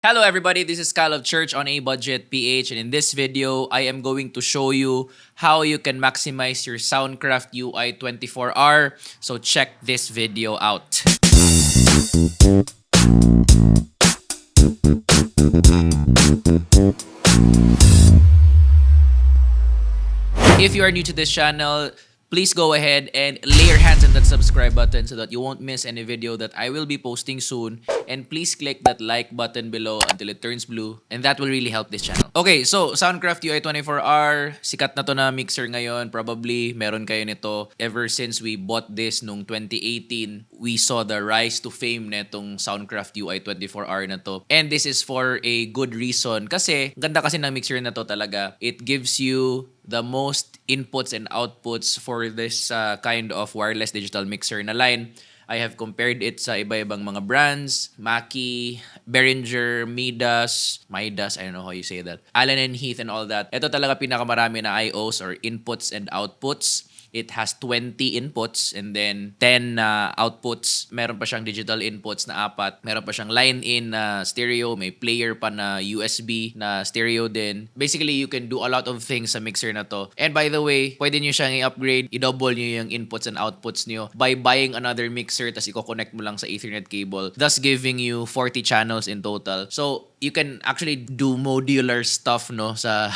Hello everybody, this is Kyle of Church on a Budget PH, and in this video, I am going to show you how you can maximize your Soundcraft UI24R. So check this video out. If you are new to this channel, please go ahead and lay your hands on that subscribe button so that you won't miss any video that I will be posting soon. And please click that like button below until it turns blue, and that will really help this channel. Okay, so Soundcraft UI24R, sikat na to na mixer ngayon. Probably meron kayo nito ever since we bought this nung 2018. We saw the rise to fame netong Soundcraft UI24R na to. And this is for a good reason kasi ganda kasi ng mixer na to talaga. It gives you the most inputs and outputs for this kind of wireless digital mixer na line. I have compared it sa iba-ibang mga brands, Mackie, Behringer, Midas, I don't know how you say that, Allen and Heath and all that. Ito talaga pinakamarami na IOs or inputs and outputs. It has 20 inputs and then 10 outputs. Meron pa siyang digital inputs na 4. Meron pa siyang line-in na stereo. May player pa na USB na stereo din. Basically, you can do a lot of things sa mixer na to. And by the way, pwede nyo siyang i-upgrade. I-double nyo yung inputs and outputs nyo by buying another mixer tas i-connect mo lang sa Ethernet cable, thus giving you 40 channels in total. So, you can actually do modular stuff no sa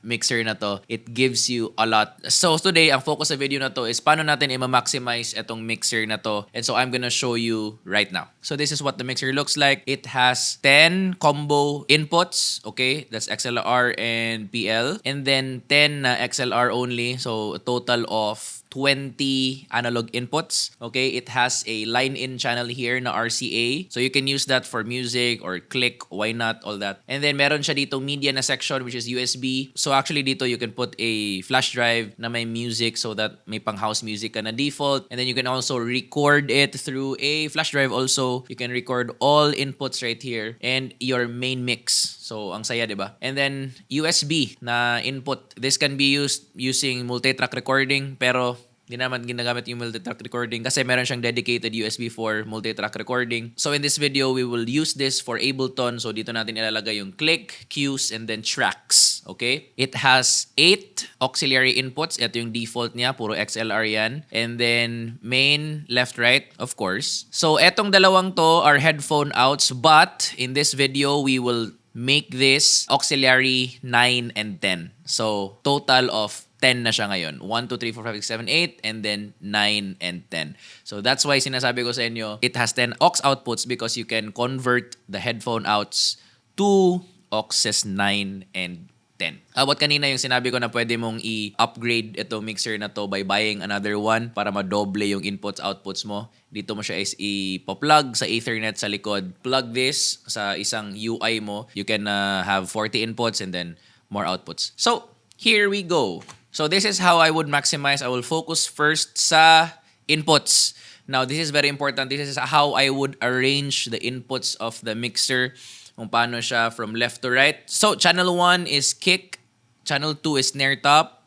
mixer na to. It gives you a lot. So today, ang focus sa video na to is paano natin i-maximize itong mixer na to. And so I'm gonna show you right now. So this is what the mixer looks like. It has 10 combo inputs. Okay, that's XLR and PL. And then 10 XLR only. So a total of 20 analog inputs. Okay, it has a line-in channel here na RCA. So you can use that for music or click, why not, all that. And then meron siya dito media na section which is USB. So actually dito you can put a flash drive na may music so that may pang house music ka na default. And then you can also record it through a flash drive also. You can record all inputs right here and your main mix. So ang saya, 'di ba? And then USB na input. This can be used using multi-track recording pero hindi naman ginagamit yung multi-track recording kasi meron siyang dedicated USB for multi-track recording. So in this video, we will use this for Ableton. So dito natin ilalagay yung click, cues, and then tracks. Okay? It has 8 auxiliary inputs. Ito yung default niya. Puro XLR yan. And then main, left, right, of course. So etong dalawang to are headphone outs. But in this video, we will make this auxiliary 9 and 10. So total of 10 na siya ngayon. 1, 2, 3, 4, 5, 6, 7, 8, and then 9 and 10. So that's why sinasabi ko sa inyo, it has 10 aux outputs because you can convert the headphone outs to auxes 9 and 10. About kanina yung sinabi ko na pwede mong i-upgrade itong mixer na to by buying another one para madoble yung inputs outputs mo. Dito mo siya is i-plug sa Ethernet sa likod. Plug this sa isang UI mo. You can have 40 inputs and then more outputs. So, here we go. So this is how I would maximize. I will focus first sa inputs. Now, this is very important. This is how I would arrange the inputs of the mixer. Kung paano siya from left to right. So, channel 1 is kick. Channel 2 is snare top.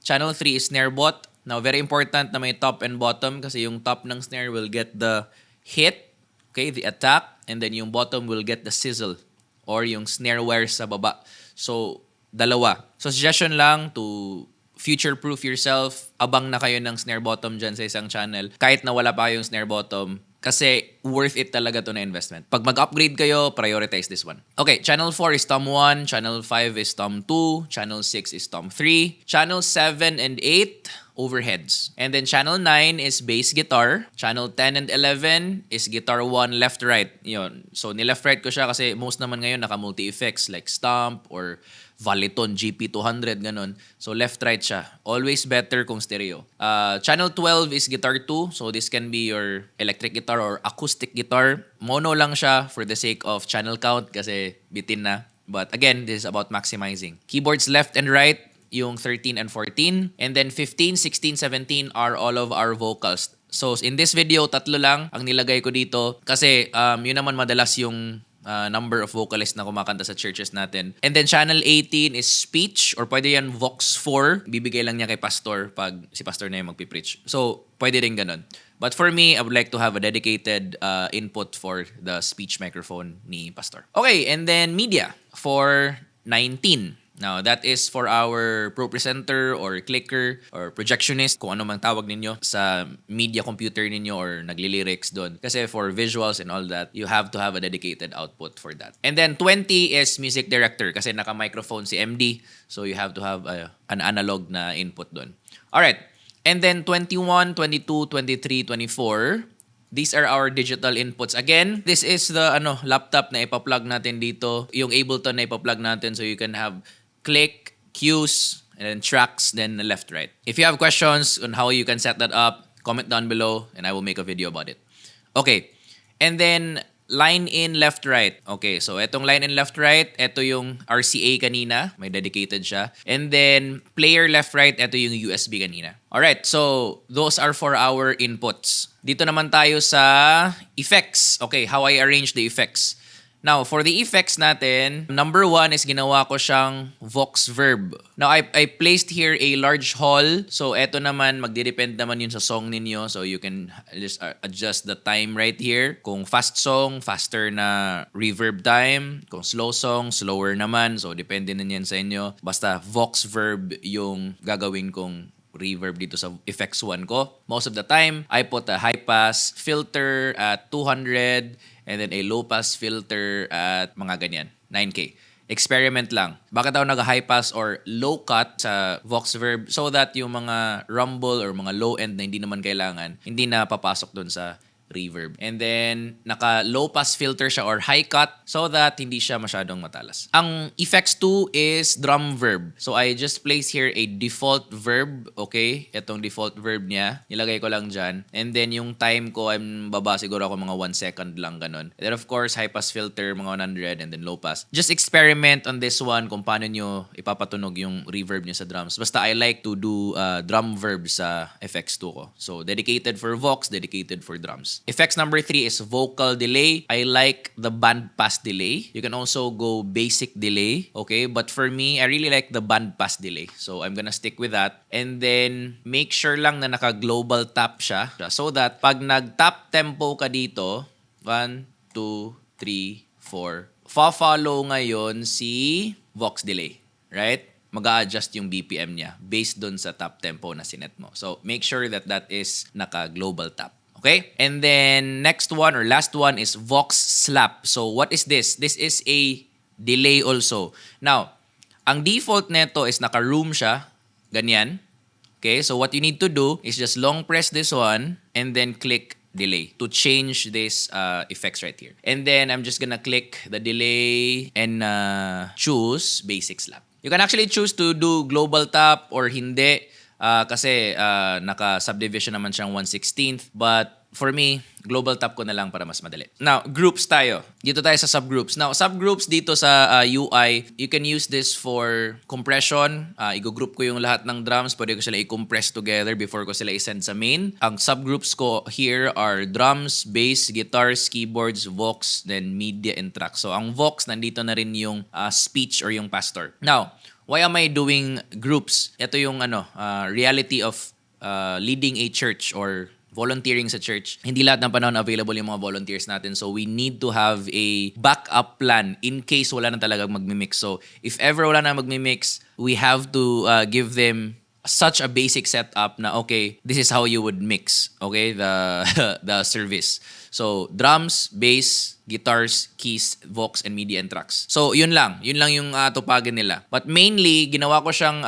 Channel 3 is snare bot. Now, very important na may top and bottom kasi yung top ng snare will get the hit, okay, the attack, and then yung bottom will get the sizzle or yung snare wire sa baba. So, dalawa. So, suggestion lang to future-proof yourself. Abang na kayo ng snare bottom dyan sa isang channel. Kahit na wala pa kayong snare bottom. Kasi worth it talaga to na investment. Pag mag-upgrade kayo, prioritize this one. Okay, channel 4 is tom 1. Channel 5 is tom 2. Channel 6 is tom 3. Channel 7 and 8, overheads. And then channel 9 is bass guitar. Channel 10 and 11 is guitar 1, left, right. Yun. So, ni-left-right ko siya kasi most naman ngayon naka-multi-effects like stomp or Valiton, GP200, ganun. So, left-right siya. Always better kung stereo. Channel 12 is guitar 2. So, this can be your electric guitar or acoustic guitar. Mono lang siya for the sake of channel count kasi bitin na. But again, this is about maximizing. Keyboards left and right, yung 13 and 14. And then 15, 16, 17 are all of our vocals. So, in this video, 3 lang ang nilagay ko dito kasi yun naman madalas yung number of vocalists na kumakanta sa churches natin. And then channel 18 is speech or pwede yan Vox 4. Bibigay lang niya kay pastor pag si pastor na yung magpipreach. So, pwede rin ganun. But for me, I would like to have a dedicated input for the speech microphone ni Pastor. Okay, and then media for 19. Now, that is for our pro presenter or clicker or projectionist, kung ano mang tawag ninyo sa media computer ninyo or nagli-lyrics doon. Kasi for visuals and all that, you have to have a dedicated output for that. And then 20 is music director kasi naka-microphone si MD. So you have to have an analog na input doon. Alright. And then 21, 22, 23, 24, these are our digital inputs. Again, this is the laptop na ipa-plug natin dito. Yung Ableton na ipa-plug natin so you can have click, cues, and then tracks, then left, right. If you have questions on how you can set that up, comment down below and I will make a video about it. Okay. And then line in, left, right. Okay, so etong line in, left, right, eto yung RCA kanina. May dedicated siya. And then player, left, right, eto yung USB kanina. Alright, so those are for our inputs. Dito naman tayo sa effects. Okay, how I arrange the effects. Now, for the effects natin, number 1 is ginawa ko siyang Vox Verb. Now, I placed here a large hall. So, eto naman, magdidepend naman yun sa song ninyo. So, you can just adjust the time right here. Kung fast song, faster na reverb time. Kung slow song, slower naman. So, depende na yan sa inyo. Basta Vox Verb yung gagawin kong reverb dito sa effects 1 ko. Most of the time, I put a high pass filter at 200 and then a low pass filter at mga ganyan, 9K. Experiment lang. Bakit ako nag-high pass or low cut sa Vox Verb so that yung mga rumble or mga low end na hindi naman kailangan, hindi na papasok dun sa reverb. And then, naka-low pass filter siya or high cut so that hindi siya masyadong matalas. Ang effects 2 is drum verb. So, I just place here a default verb. Okay? Itong default verb niya. Nilagay ko lang dyan. And then, yung time ko, I'm baba siguro ako mga 1 second lang ganun. And then, of course, high pass filter, mga 100 and then low pass. Just experiment on this one kung paano nyo ipapatunog yung reverb nyo sa drums. Basta, I like to do drum verb sa effects 2 ko. So, dedicated for Vox, dedicated for drums. Effects number 3 is vocal delay. I like the band pass delay. You can also go basic delay, okay? But for me, I really like the band pass delay. So I'm gonna stick with that. And then make sure lang na naka-global tap siya so that pag nag-tap tempo ka dito, 1, 2, 3, 4, fa-follow ngayon si Vox delay, right? Mag-a-adjust yung BPM niya based dun sa tap tempo na sinet mo. So make sure that that is naka-global tap. Okay? And then, next one or last one is Vox Slap. So, what is this? This is a delay also. Now, ang default neto is naka-room siya. Ganyan. Okay? So, what you need to do is just long press this one and then click delay to change this effects right here. And then, I'm just gonna click the delay and choose basic slap. You can actually choose to do global tap or hindi. Kasi naka-subdivision naman siyang 1/16th. But for me, global tap ko na lang para mas madali. Now, groups tayo. Dito tayo sa subgroups. Now, subgroups dito sa UI, you can use this for compression. I-group ko yung lahat ng drums. Pwede ko sila i-compress together before ko sila i-send sa main. Ang subgroups ko here are drums, bass, guitars, keyboards, vox, then media and tracks. So, ang vox, nandito na rin yung speech or yung pastor. Now, why am I doing groups? Ito yung reality of leading a church or volunteering sa church. Hindi lahat ng panahon available yung mga volunteers natin. So, we need to have a backup plan in case wala na talagang magmimix. So, if ever wala na magmimix, we have to give them such a basic setup na, okay, this is how you would mix, okay, the service. So, drums, bass, guitars, keys, vox, and media and tracks. So, yun lang. Yun lang yung tupagin nila. But mainly, ginawa ko siyang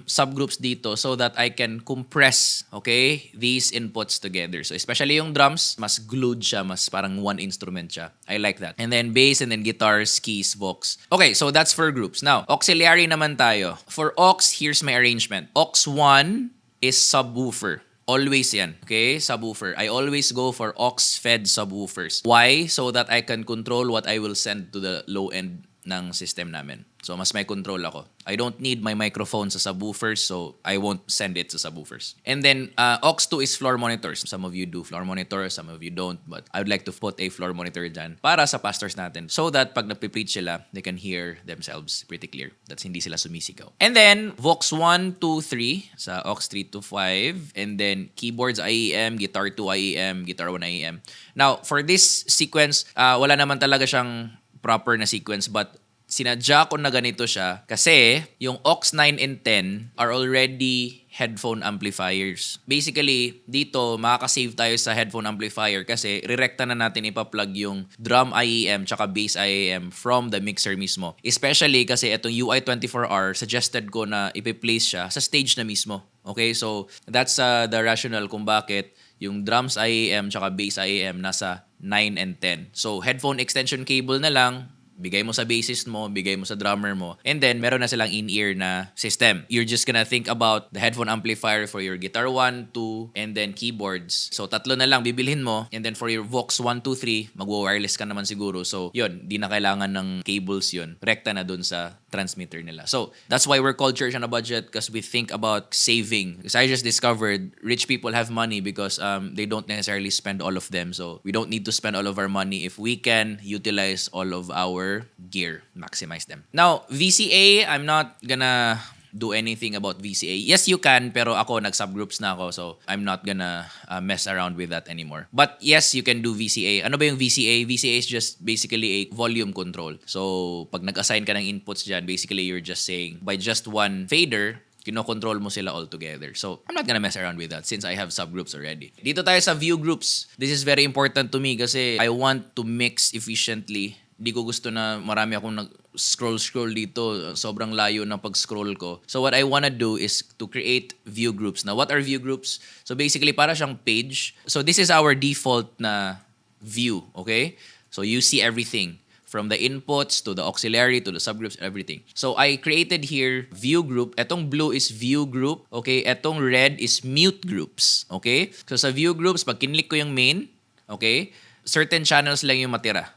subgroups dito so that I can compress, okay, these inputs together. So, especially yung drums, mas glued siya, mas parang one instrument siya. I like that. And then bass, and then guitars, keys, vox. Okay, so that's for groups. Now, auxiliary naman tayo. For aux, here's my arrangement. Aux 1 is subwoofer. Always yan. Okay? Subwoofer. I always go for aux-fed subwoofers. Why? So that I can control what I will send to the low-end ng system namin. So, mas may control ako. I don't need my microphone sa subwoofers, so I won't send it sa subwoofers. And then, aux2 is floor monitors. Some of you do floor monitors, some of you don't, but I would like to put a floor monitor dyan para sa pastors natin so that pag nagpipreach sila, they can hear themselves pretty clear. That's hindi sila sumisigaw. And then, Vox 1, 2, 3 sa aux 3 to 5. And then, keyboards IEM, guitar 2 IEM, guitar 1 IEM. Now, for this sequence, wala naman talaga siyang proper na sequence, but sinadya ko na ganito siya kasi yung aux 9 and 10 are already headphone amplifiers. Basically, dito makaka-save tayo sa headphone amplifier kasi rirekta na natin ipa-plug yung drum IEM tsaka bass IEM from the mixer mismo. Especially kasi itong UI24R, suggested ko na ipi-place siya sa stage na mismo. Okay, so that's the rationale kung bakit yung drums IEM tsaka bass IEM nasa 9 and 10. So, headphone extension cable na lang, bigay mo sa bassist mo, bigay mo sa drummer mo, and then meron na silang in-ear na system. You're just gonna think about the headphone amplifier for your guitar 1, 2, and then keyboards. So, tatlo na lang bibilhin mo, and then for your Vox 1, 2, 3, magwa-wireless ka naman siguro. So, yun, di na kailangan ng cables yun. Rekta na dun sa transmitter nila. So, that's why we're called Church on a Budget, because we think about saving. Because I just discovered rich people have money because they don't necessarily spend all of them. So, we don't need to spend all of our money if we can utilize all of our gear, maximize them. Now, VCA, I'm not gonna do anything about VCA. Yes, you can, pero ako, nag-subgroups na ako, so I'm not gonna mess around with that anymore. But yes, you can do VCA. Ano ba yung VCA? VCA is just basically a volume control. So, pag nag-assign ka ng inputs dyan, basically you're just saying, by just one fader, kino-control mo sila all together. So, I'm not gonna mess around with that since I have subgroups already. Dito tayo sa view groups. This is very important to me kasi I want to mix efficiently. Di ko gusto na marami akong nag-scroll dito. Sobrang layo ng pag-scroll ko. So what I wanna do is to create view groups. Now, what are view groups? So basically, para siyang page. So this is our default na view, okay? So you see everything. From the inputs to the auxiliary to the subgroups, everything. So I created here view group. Etong blue is view group. Okay? Etong red is mute groups. Okay? So sa view groups, pag kinlik ko yung main, okay, certain channels lang yung matira.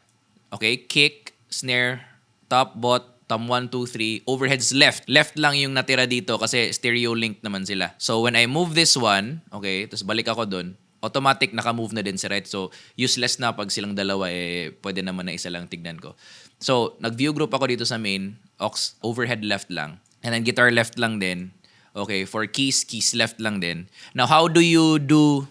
Okay, kick, snare, top, bot, tom 1, 2, 3, overheads left. Left lang yung natira dito kasi stereo link naman sila. So when I move this one, okay, tapos balik ako dun, automatic naka-move na din si right. So useless na pag silang dalawa, pwede naman na isa lang tignan ko. So nag-view group ako dito sa main, aux overhead left lang. And then guitar left lang din. Okay, for keys left lang din. Now, how do you do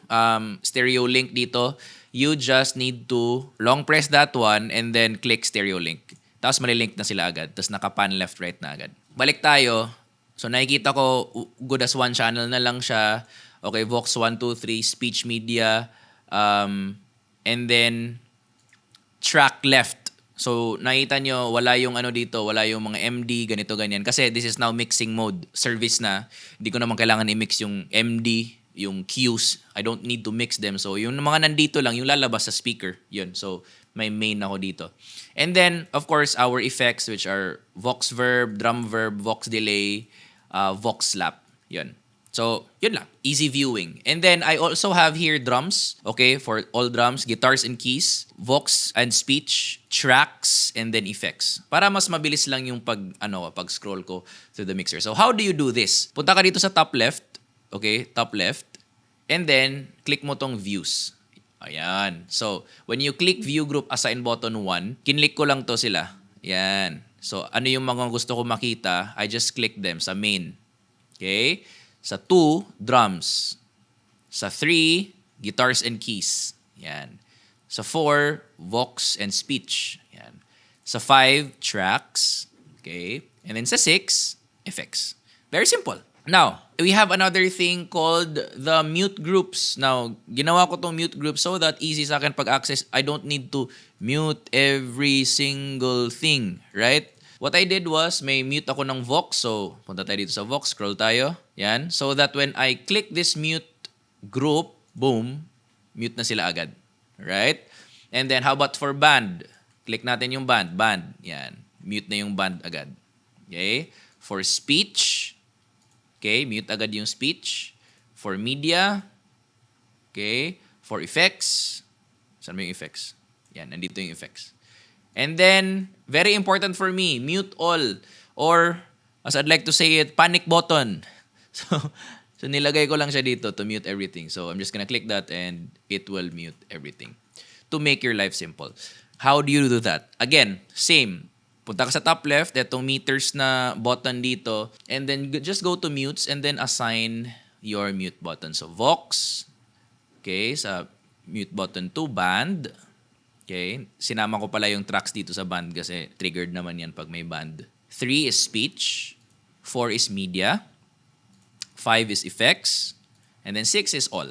stereo link dito? You just need to long press that one and then click stereo link. Tapos malilink na sila agad. Tapos naka-pan left, right na agad. Balik tayo. So nakikita ko good as one channel na lang siya. Okay, Vox 1, 2, 3, speech media. And then track left. So nakita nyo, wala yung ano dito, wala yung mga MD, ganito, ganyan. Kasi this is now mixing mode. Service na. Hindi ko naman kailangan i-mix yung MD, yung cues. I don't need to mix them. So, yung mga nandito lang, yung lalabas sa speaker. Yun. So, may main ako dito. And then, of course, our effects, which are Vox verb, drum verb, Vox delay, Vox slap. Yun. So, yun lang. Easy viewing. And then, I also have here drums. Okay, for all drums, guitars and keys, Vox and speech, tracks, and then effects. Para mas mabilis lang yung pag-scroll ko through the mixer. So, how do you do this? Punta ka dito sa top left. Okay, top left. And then, click mo tong views. Ayan. So, when you click view group assign button 1, kinlik ko lang to sila. Ayan. So, ano yung mga gusto ko makita? I just click them sa main. Okay? Sa 2, drums. Sa 3, guitars and keys. Ayan. Sa 4, Vox and speech. Ayan. Sa 5, tracks. Okay? And then sa 6, effects. Very simple. Now, we have another thing called the mute groups. Now, ginawa ko tong mute group so that easy sa akin pag-access. I don't need to mute every single thing, right? What I did was, may mute ako ng Vox. So, punta tayo dito sa Vox, scroll tayo. Yan. So that when I click this mute group, boom, mute na sila agad. Right? And then, how about for band? Click natin yung band. Band. Yan. Mute na yung band agad. Okay? For speech, okay, mute agad yung speech. For media, okay. For effects, saan mo yung effects? Yan, nandito yung effects. And then, Very important for me, mute all. Or, as I'd like to say it, panic button. So nilagay ko lang siya dito to mute everything. So I'm just gonna click that and it will mute everything to make your life simple. How do you do that? Again, same. Punta ka sa top left, itong meters na button dito, and then just go to mutes and then assign your mute button. So Vox, okay, sa mute button 2, band. Okay, sinama ko pala yung tracks dito sa band kasi triggered naman yan pag may band. 3 is speech, 4 is media, 5 is effects, and then 6 is all.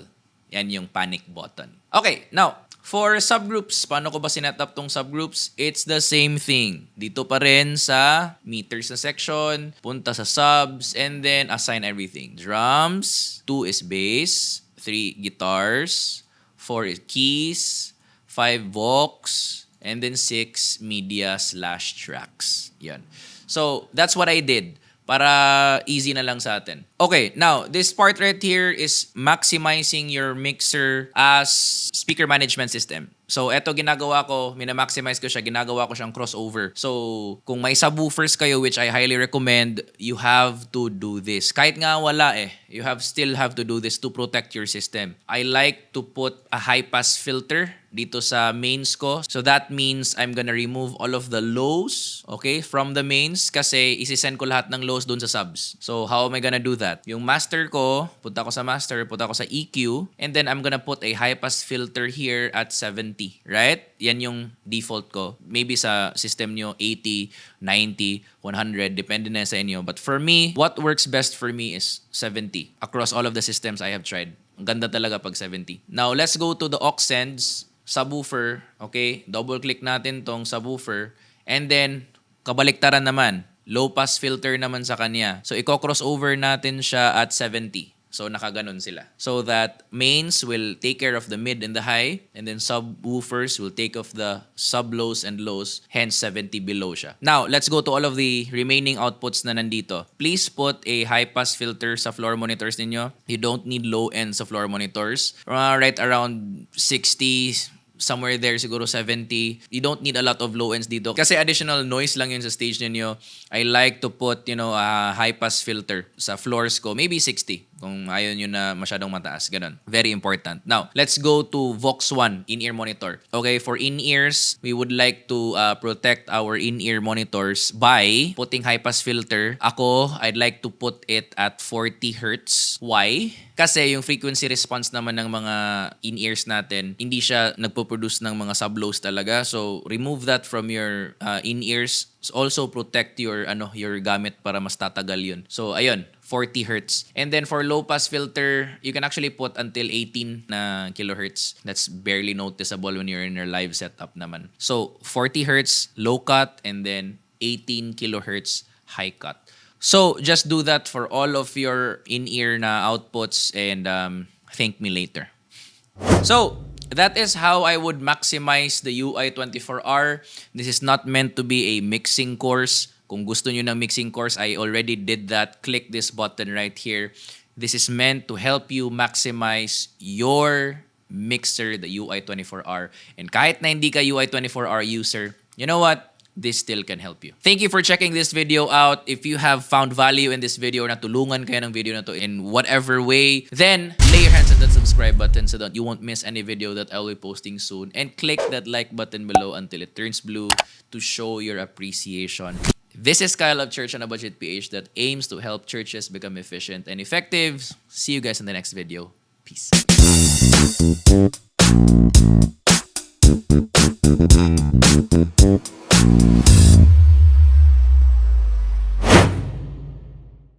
Yan yung panic button. Okay, now, for subgroups, paano ko ba sinetup tong subgroups? It's the same thing. Dito pa rin sa meters na section, punta sa subs, and then assign everything. Drums, 2 is bass, 3 guitars, 4 is keys, 5 vox, and then 6 media/tracks. Yan. So, that's what I did. Para easy na lang sa atin. Okay, now, this part right here is maximizing your mixer as speaker management system. So, eto ginagawa ko, minamaximize ko siya, ginagawa ko siyang crossover. So, kung may subwoofers kayo, which I highly recommend, you have to do this. Kahit nga wala you still have to do this to protect your system. I like to put a high-pass filter dito sa mains ko. So, that means I'm gonna remove all of the lows, okay, from the mains kasi isisend ko lahat ng lows dun sa subs. So, how am I gonna do that? Yung master ko, punta ko sa master, punta ko sa EQ, and then I'm gonna put a high-pass filter here at 70. Right? Yan yung default ko. Maybe sa system nyo, 80, 90, 100, depende na sa inyo. But for me, what works best for me is 70 across all of the systems I have tried. Ang ganda talaga pag 70. Now, let's go to the aux sends, subwoofer. Okay? Double-click natin tong subwoofer. And then, kabaliktaran naman. Low-pass filter naman sa kanya. So, i-crossover natin siya at 70. So, nakaganon sila. So that mains will take care of the mid and the high, and then subwoofers will take off the sub-lows and lows, hence 70 below siya. Now, let's go to all of the remaining outputs na nandito. Please put a high-pass filter sa floor monitors ninyo. You don't need low-end sa floor monitors. Right around 60, somewhere there, siguro 70. You don't need a lot of low ends dito. Kasi additional noise lang yun sa stage ninyo. I like to put, a high-pass filter sa floors ko. Maybe 60. Kung ayaw nyo na masyadong mataas. Ganon. Very important. Now, let's go to Vox 1, in-ear monitor. Okay, for in-ears, we would like to protect our in-ear monitors by putting high-pass filter. Ako, I'd like to put it at 40 Hz. Why? Kasi yung frequency response naman ng mga in-ears natin, hindi siya nagpo-produce ng mga sub-lows talaga. So, remove that from your in-ears. Also, protect your gamit para mas tatagal yun. So, ayun. 40 Hz. And then for low pass filter, you can actually put until 18 na kilohertz. That's barely noticeable when you're in your live setup naman. So 40 Hz low cut and then 18 kilohertz high cut. So just do that for all of your in-ear na outputs and thank me later. So that is how I would maximize the UI24R. This is not meant to be a mixing course. Kung gusto nyo ng mixing course, I already did that. Click this button right here. This is meant to help you maximize your mixer, the UI24R. And kahit na hindi ka UI24R user, you know what? This still can help you. Thank you for checking this video out. If you have found value in this video, natulungan kayo ng video na to in whatever way, then lay your hands on that subscribe button so that you won't miss any video that I will be posting soon. And click that like button below until it turns blue to show your appreciation. This is Kyle of Church on a Budget PH that aims to help churches become efficient and effective. See you guys in the next video. Peace.